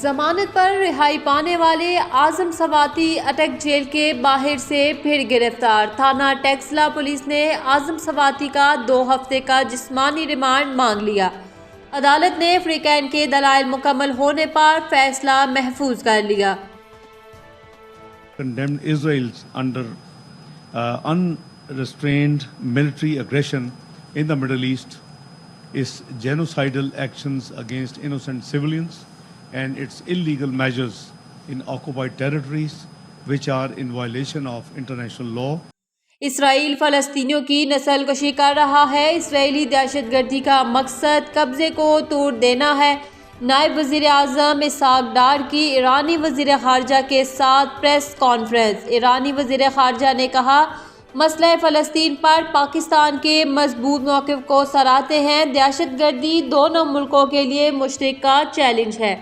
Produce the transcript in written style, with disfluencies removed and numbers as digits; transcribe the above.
ضمانت پر رہائی پانے والے اعظم سواتی اٹک جیل کے باہر سے پھر گرفتار۔ تھانہ ٹیکسلا پولیس نے اعظم سواتی کا 2 ہفتے کا جسمانی ریمانڈ مانگ لیا۔ عدالت نے فریقین کے دلائل مکمل ہونے پر فیصلہ محفوظ کر لیا۔ Condemned Israel's unrestrained military aggression in the Middle East, its genocidal actions against innocent civilians, and its illegal measures in occupied territories which are in violation of international law. اسرائیل فلسطینیوں کی نسل کشی کر رہا ہے۔ اسرائیلی دہشت گردی کا مقصد قبضے کو توڑ دینا ہے۔ نائب وزیر اعظم اسحاق ڈار کی ایرانی وزیر خارجہ کے ساتھ پریس کانفرنس۔ ایرانی وزیر خارجہ نے کہا، مسئلہ فلسطین پر پاکستان کے مضبوط موقف کو سراہتے ہیں۔ دہشت گردی دونوں ملکوں کے لیے مشترکہ چیلنج ہے۔